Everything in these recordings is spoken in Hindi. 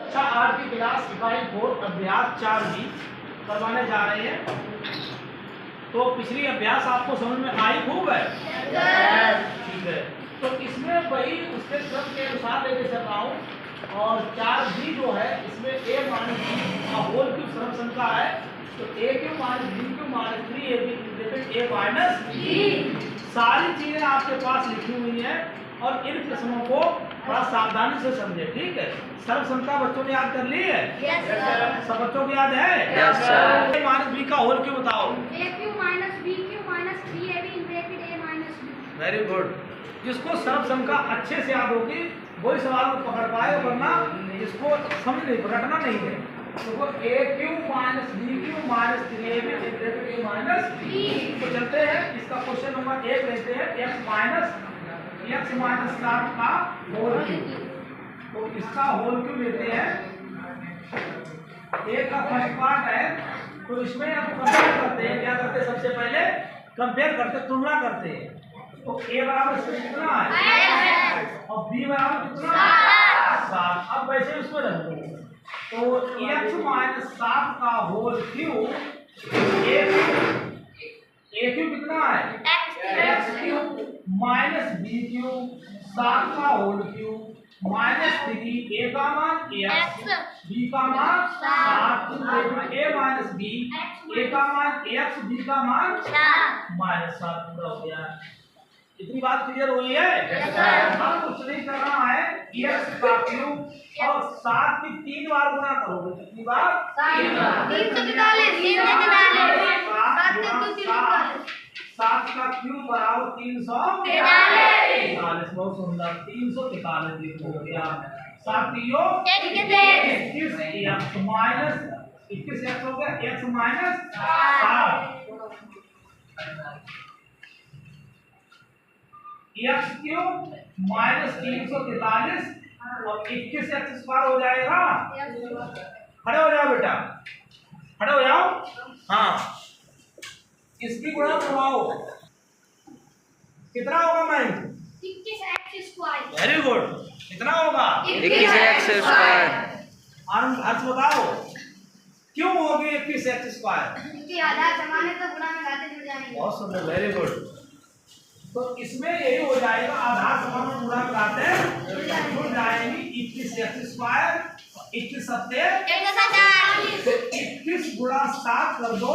अच्छा, आज की क्लास इकाई 4 अभ्यास 4 करवाने जा रहे हैं। तो पिछली अभ्यास आपको समझ में आई खूब है? ठीक है। तो इसमें वही उसके क्रम के अनुसार लेके चल रहा हूँ। और 4 जो है इसमें a माइनस बी का होल की सर्व संख्या है। तो a cube minus B cube minus 3ab a minus B. सारी चीजें आपके पास लिखी हुई हैं और इन प्रश्नों को बड़ा सावधानी से समझे। ठीक है। सर्व संख्या बच्चों ने याद कर ली है? Yes sir. सब बच्चों को याद है? Yes sir. a minus B का होल क्यों बताओ? a cube minus b cube minus 3ab in bracket a minus b। Very good. जिसको सर्व संख्या अच्छे से याद होगी वही सवाल को पकड़ पाए, वरना इसको समझ नहीं, रटना नहीं है। तो वो a cube minus B cube minus 3ab in bracket a minus b। तो चलते हैं, इसका क्वेश्चन नंबर 1 लेते हैं। x माइनस 7 का होल क्यूब। तो इसका होल क्यूब लेते हैं। a का फर्स्ट पार्ट है, तो इसमें हम कंपेयर करते हैं। क्या करते हैं? सबसे पहले कंपेयर करते, तुलना करते हैं। तो a बराबर इसमें कितना है और b बराबर कितना है? 7। अब वैसे उसमें रख दो। तो x माइनस 7 का होल क्यूब a क्यूब कितना है? x cube minus b cube 7 का होल क्यूब माइनस 3 a का मान x b का मान 7 a माइनस b a का मान x b का मान माइनस 7 पूरा हो गया। इतनी बात क्लियर हुई है? हम कुछ नहीं करना है। x का क्यूब और 7 की 3 बार गुणा करोगे। कितनी बार? 7 का क्यूब बराबर 343। बहुत सुंदर। 343 हो गया। 7 21 x माइनस 21 x हो गया। x minus 7 x cube minus 343 और 21 x स्क्वायर हो जाएगा। खड़े हो जाओ बेटा, खड़े हो जाओ। हाँ, इसकी गुणा करवाओ। कितना होगा मैं? 21x square. Very good. कितना होगा? 21x square. अर्थ बताओ क्यों होगी 21x स्क्वायर? क्योंकि आधार समान है तो गुणा में घाते जुड़ जाएंगे। बहुत सुंदर, वेरी गुड। तो इसमें यही हो जाएगा, आधार समान में गुणा कराते जुड़ जाएंगी। 21x स्क्वायर 21 सत्ते 21 गुणा 7 कर दो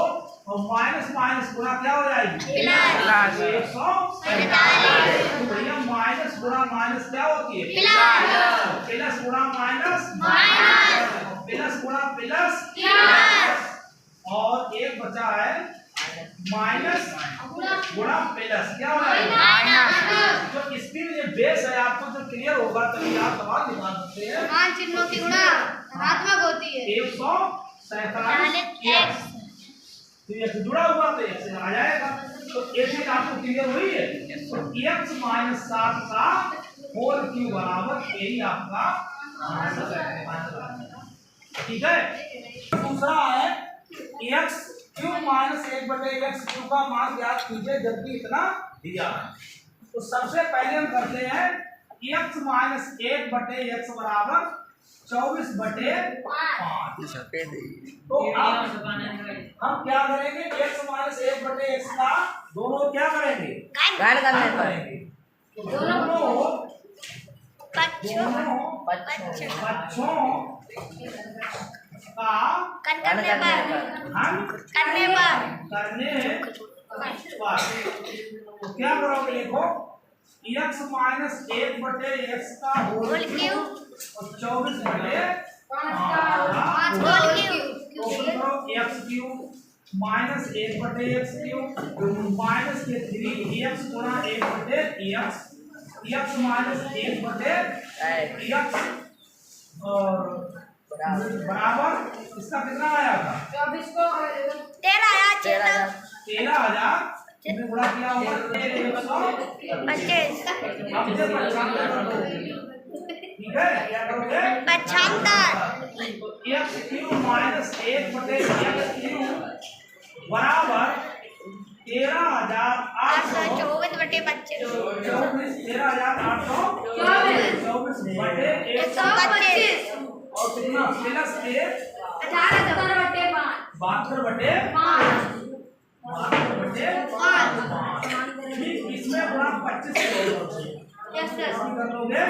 और माइनस माइनस गुणा क्या हो जाएगी? 147। भैया माइनस गुणा माइनस क्या होती है? प्लस गुणा माइनस प्लस गुणा प्लस और एक बचा है माइनस गुणा प्लस। क्या हो जाएगा? तो इसकी ये बेस है, आपको जो क्लियर होगा तभी आप सवाल निकाल सकते हैं। समान चिन्हों की गुणा धनात्मक होती है। 147 तो ये जुड़ा हुआ तो x आ जाएगा। तो ये चीज आपको क्लियर हुई है? तो x माइनस 7 का होल क्यूब बराबर यही आपका आंसर है। ठीक है। दूसरा है x cube minus 1/x cube का मान ज्ञात कीजिए जबकि इतना दिया है। तो सबसे पहले हम करते हैं x माइनस 1/x बराबर 24/5। तो हम क्या करेंगे? x माइनस 1/x का दोनों क्या करेंगे? गाइड करने पर दोनों बच्चों का करने पर तो क्या करोगे? देखो x माइनस 1/x का होल क्यूब और 24/5 x cube minus 1/x cube minus के 3x गुणा 1/x x माइनस 1/x और बराबर इसका कितना आया था? 24 को 13,000 13,000 में गुणा किया होगा 25 ठीक है। क्या करोगे? 75 x cube minus 1/x cube बराबर 13,824 824/25 13,824 125 और कितना प्लस 1 72/5 ठीक इसमें गुणा 25 से लोगे कर लोगे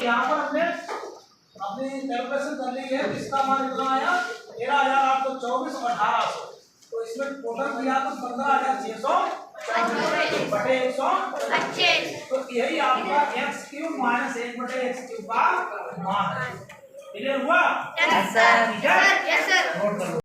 यहाँ पर हमने अपनी कैलकुलेशन कर ली है इसका मान कितना आया 13,824 और 1800 तो इसमें टोटल किया तो 15,600 बटे 125 तो यही आपका x³ माइनस 1/x³ का मान है क्लियर हुआ? Yes, sir. ठीक है Yes, sir. नोट करो।